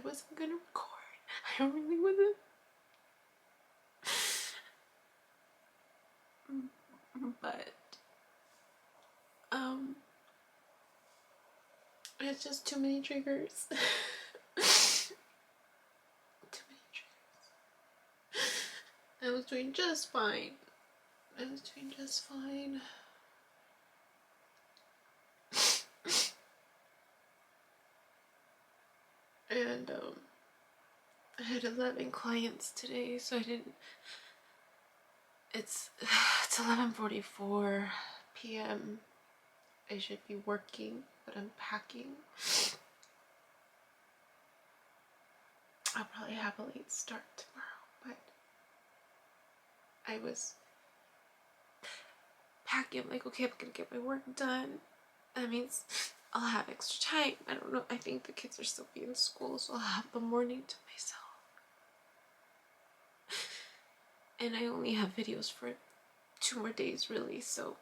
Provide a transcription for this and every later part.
wasn't gonna record. I really wasn't. But it's just too many triggers. Too many triggers. I was doing just fine. And I had 11 clients today, so I didn't. It's 11:44 p.m. I should be working, but I'm packing. I'll probably have a late start tomorrow, but I was packing. I'm like, okay, I'm gonna get my work done. That means I'll have extra time. I don't know. I think the kids are still being in school, so I'll have the morning to myself. And I only have videos for 2 more days, really, so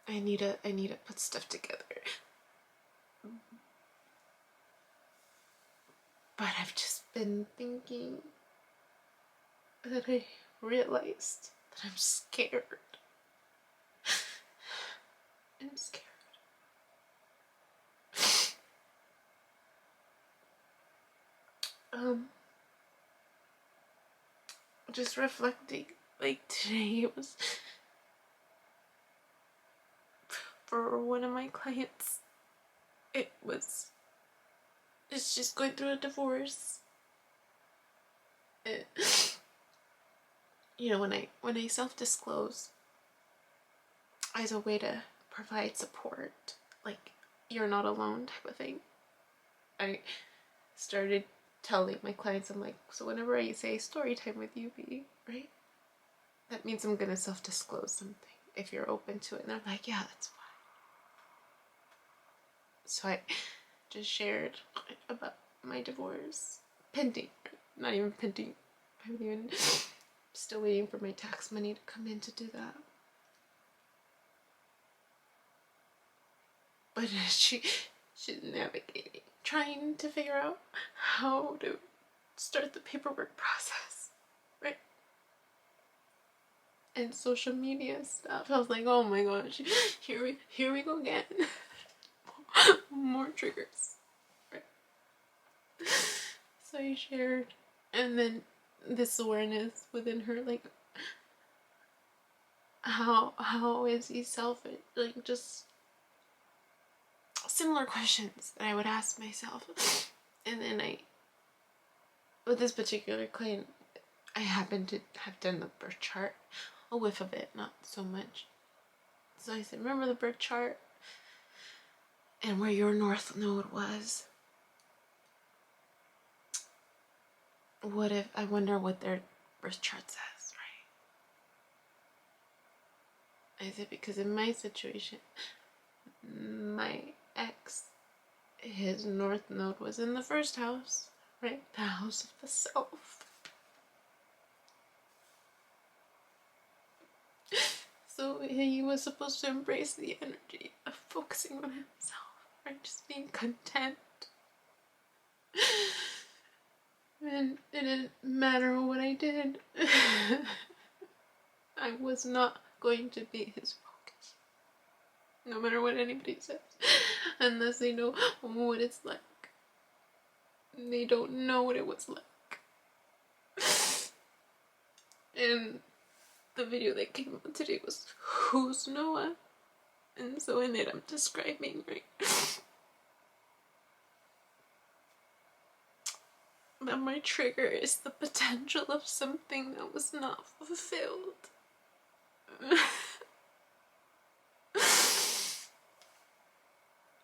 I need to put stuff together. But I've just been thinking that I realized that I'm scared. I'm scared. Just reflecting, like today it was for one of my clients. It's just going through a divorce. You know, when I self-disclose as a way to provide support, like you're not alone type of thing, I started telling my clients, I'm like, so whenever I say story time with you, B, right, that means I'm gonna self-disclose something if you're open to it. And they're like, yeah, that's fine. So I just shared about my divorce, pending, not even pending, I'm even still waiting for my tax money to come in to do that. But she's navigating, trying to figure out how to start the paperwork process, right? And social media stuff. I was like, oh my gosh, here we go again. More triggers, right? So I shared, and then this awareness within her, like, how is he selfish? Like, just similar questions that I would ask myself. And then with this particular client, I happened to have done the birth chart, a whiff of it, not so much. So I said, remember the birth chart and where your north node was? What if, I wonder what their birth chart says, right? I said, because in my situation, my ex, his north node was in the first house, right? The house of the self. So he was supposed to embrace the energy of focusing on himself, right? Just being content. And it didn't matter what I did. I was not going to be his focus. No matter what anybody says. Unless they know what it's like. They don't know what it was like. And the video that came out today was, who's Noah? And so in it I'm describing, right, that my trigger is the potential of something that was not fulfilled.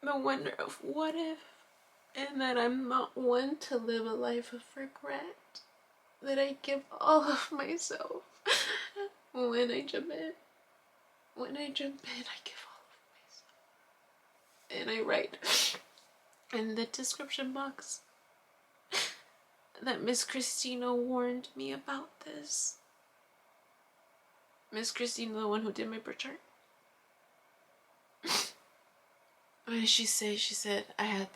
The wonder of what if, and that I'm not one to live a life of regret, that I give all of myself when I jump in. When I jump in, I give all of myself. And I write in the description box that Miss Christina warned me about this. Miss Christina, the one who did my birth chart. what did she say? She said I had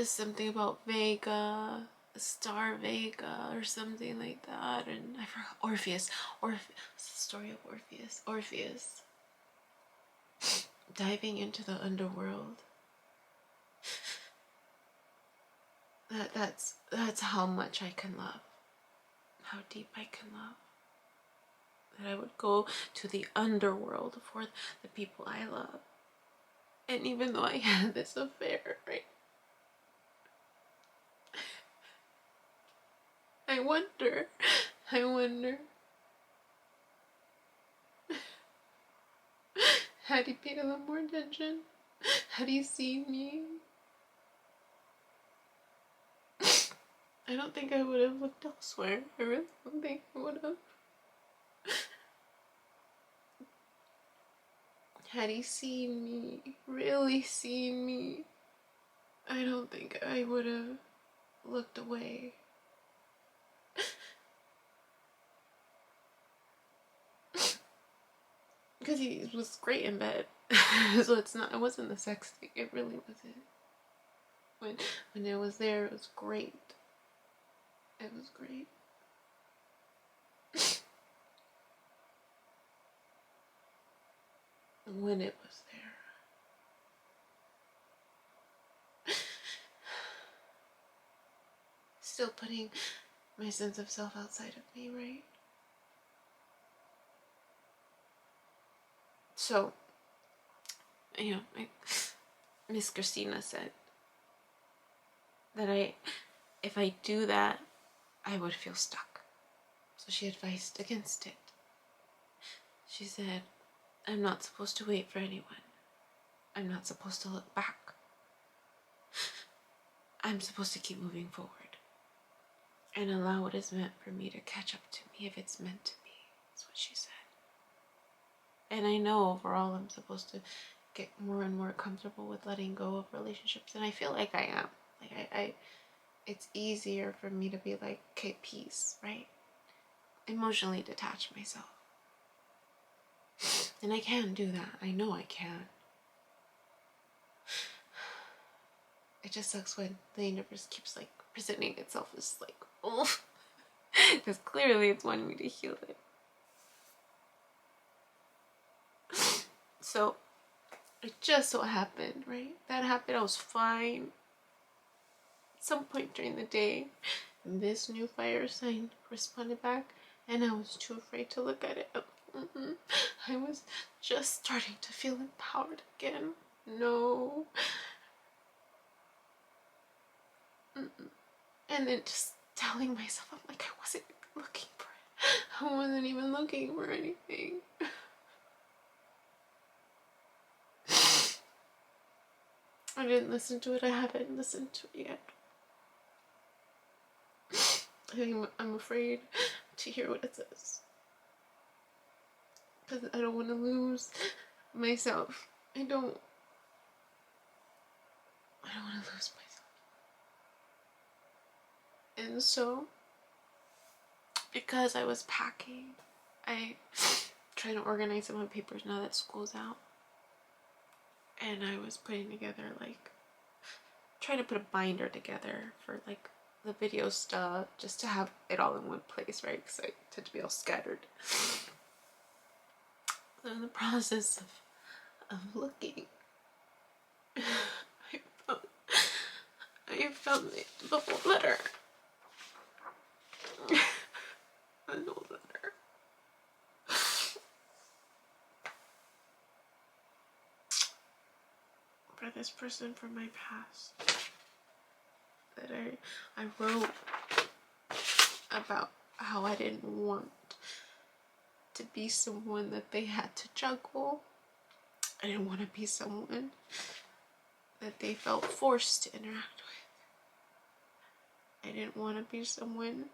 something about Vega, Star Vega, or something like that, and I forgot. Orpheus. Orpheus. It's the story of Orpheus. Orpheus diving into the underworld. That's how much I can love. How deep I can love. That I would go to the underworld for the people I love. And even though I had this affair, right? I wonder, had he paid a little more attention? Had he seen me? I don't think I would have looked elsewhere. I really don't think I would have. Had he seen me, really seen me, I don't think I would have looked away. Because he was great in bed. So it wasn't the sex thing. It really wasn't. When it was there, it was great. It was great. When it was there. Still putting my sense of self outside of me, right? So, Miss Christina said that if I do that, I would feel stuck. So she advised against it. She said, I'm not supposed to wait for anyone. I'm not supposed to look back. I'm supposed to keep moving forward and allow what is meant for me to catch up to me if it's meant to be. That's what she said. And I know overall I'm supposed to get more and more comfortable with letting go of relationships, and I feel like I am. Like it's easier for me to be like, okay, peace, right? Emotionally detach myself. And I can do that. I know I can. It just sucks when the universe keeps like presenting itself as like, oh, because clearly it's wanting me to heal it. So it just so happened, right? That happened. I was fine. At some point during the day, this new fire sign responded back, and I was too afraid to look at it. I was just starting to feel empowered again. No. And then just telling myself, I'm like, I wasn't even looking for it. I wasn't even looking for anything. I didn't listen to it. I haven't listened to it yet. I'm afraid to hear what it says. Because I don't want to lose myself. I don't want to lose myself. And so, because I was packing, I trying to organize some of my papers now that school's out. And I was putting together, like, trying to put a binder together for, like, the video stuff, just to have it all in one place, right? Because I tend to be all scattered. So in the process of looking, I found the bubble letter. An old letter. For this person from my past that I wrote about how I didn't want to be someone that they had to juggle. I didn't want to be someone that they felt forced to interact with. I didn't want to be someone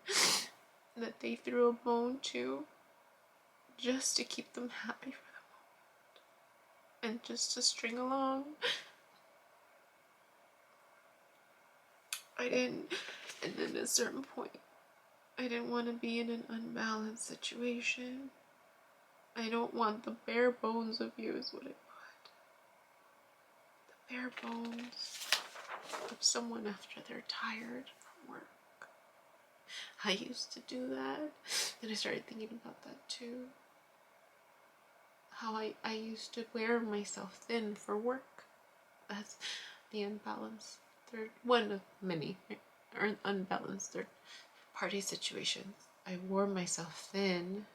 that they threw a bone to just to keep them happy for the moment and just to string along. I didn't, and then at a certain point, I didn't want to be in an unbalanced situation. I don't want the bare bones of you is what I put. bare bones of someone after they're tired from work. I used to do that, and I started thinking about that too. How I used to wear myself thin for work. That's the unbalanced third, one of many unbalanced third party situations. I wore myself thin,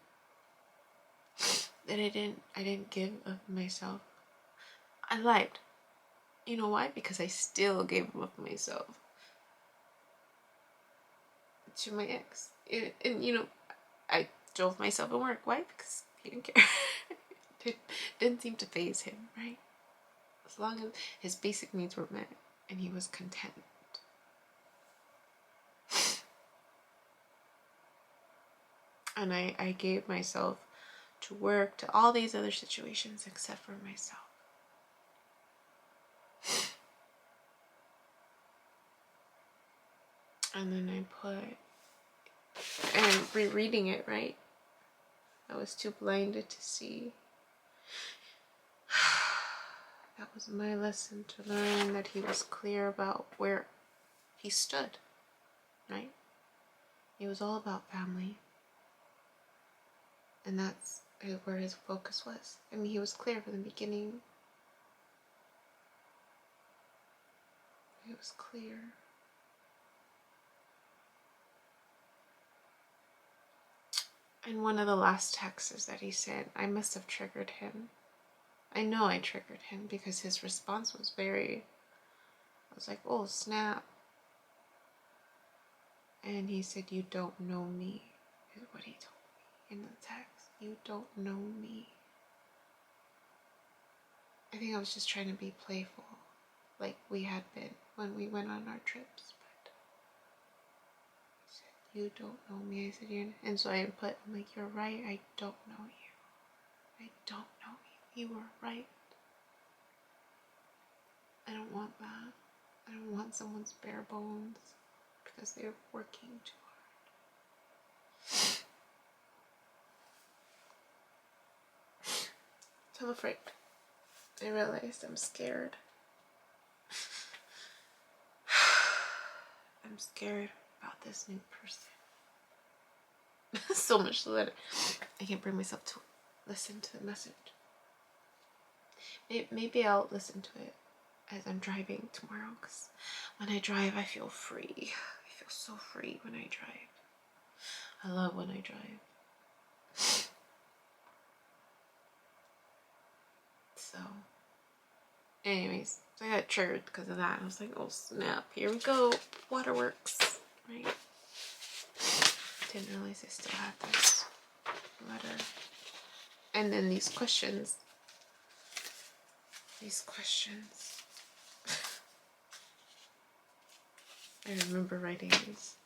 that I didn't give of myself. I lied. You know why? Because I still gave of myself to my ex. And you know, I drove myself to work. Why? Because he didn't care. It didn't seem to faze him, right? As long as his basic needs were met and he was content. And I gave myself to work, to all these other situations except for myself. And then I put, and rereading it, right? I was too blinded to see. That was my lesson, to learn that he was clear about where he stood, right? It was all about family. And that's where his focus was. I mean, he was clear from the beginning. It was clear. And one of the last texts that he said, I must have triggered him. I know I triggered him because his response was I was like, oh snap. And he said, you don't know me, is what he told me in the text. You don't know me. I think I was just trying to be playful, like we had been when we went on our trips. But he said, you don't know me. I said, and so I'm like, you're right, I don't know you. I don't know you. You were right. I don't want that. I don't want someone's bare bones because they're working too hard. So I'm afraid. I realized I'm scared. I'm scared about this new person. So much so that I can't bring myself to listen to the message. Maybe I'll listen to it as I'm driving tomorrow, because when I drive I feel free. I feel so free when I drive. I love when I drive. So anyways, so I got triggered because of that. I was like, oh snap, here we go, waterworks, right? Didn't realize I still had this letter. And then these questions. I remember writing these.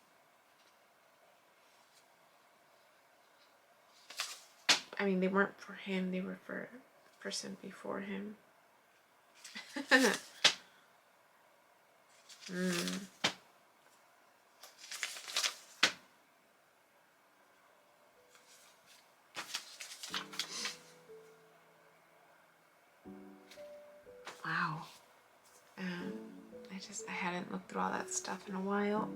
I mean, they weren't for him, they were for the person before him. Wow. I hadn't looked through all that stuff in a while.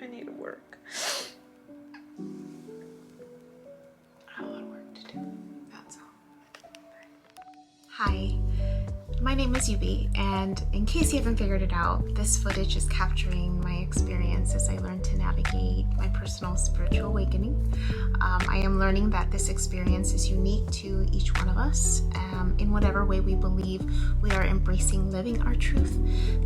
I need to work. I have a lot of work to do. That's all. Hi. My name is Yubi, and in case you haven't figured it out, this footage is capturing my experience as I learn to navigate my personal spiritual awakening. I am learning that this experience is unique to each one of us. In whatever way we believe we are embracing living our truth,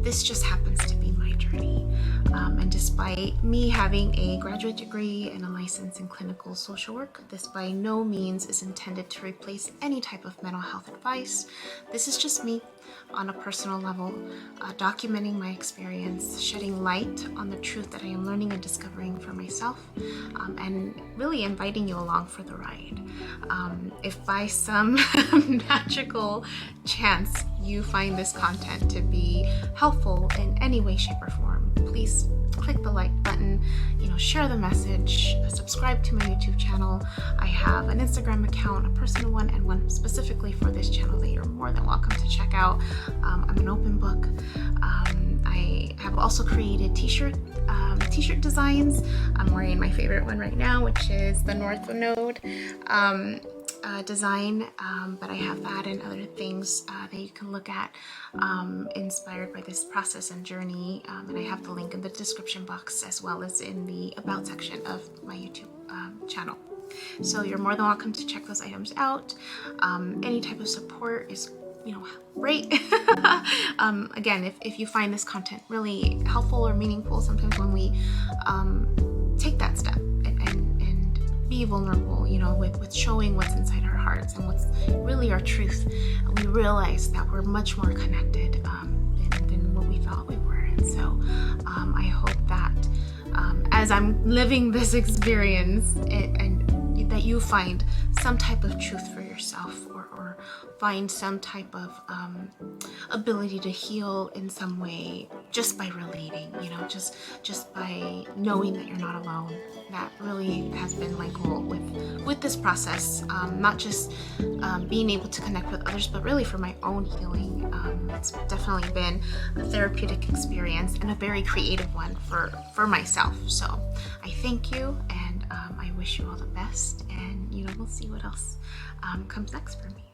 this just happens to be my journey. And despite me having a graduate degree and a license in clinical social work, this by no means is intended to replace any type of mental health advice. This is just me on a personal level, documenting my experience, shedding light on the truth that I am learning and discovering for myself, and really inviting you along for the ride. If by some magical chance you find this content to be helpful in any way, shape, or form, please click the like button, share the message, subscribe to my YouTube channel. I have an Instagram account, a personal one, and one specifically for this channel that you're more than welcome to check out. I'm an open book. I have also created t-shirt designs. I'm wearing my favorite one right now, which is the North Node design, but I have that and other things that you can look at inspired by this process and journey, and I have the link in the description box as well as in the about section of my YouTube channel. So you're more than welcome to check those items out. Any type of support is great. Again, if you find this content really helpful or meaningful, sometimes when we take that step and be vulnerable, with showing what's inside our hearts and what's really our truth, we realize that we're much more connected than what we thought we were. And so I hope that as I'm living this experience and that you find some type of truth for yourself, or find some type of ability to heal in some way just by relating, just by knowing that you're not alone. That really has been my goal with this process, not just being able to connect with others, but really for my own healing. It's definitely been a therapeutic experience and a very creative one for myself. So I thank you, and I wish you all the best, and we'll see what else comes next for me.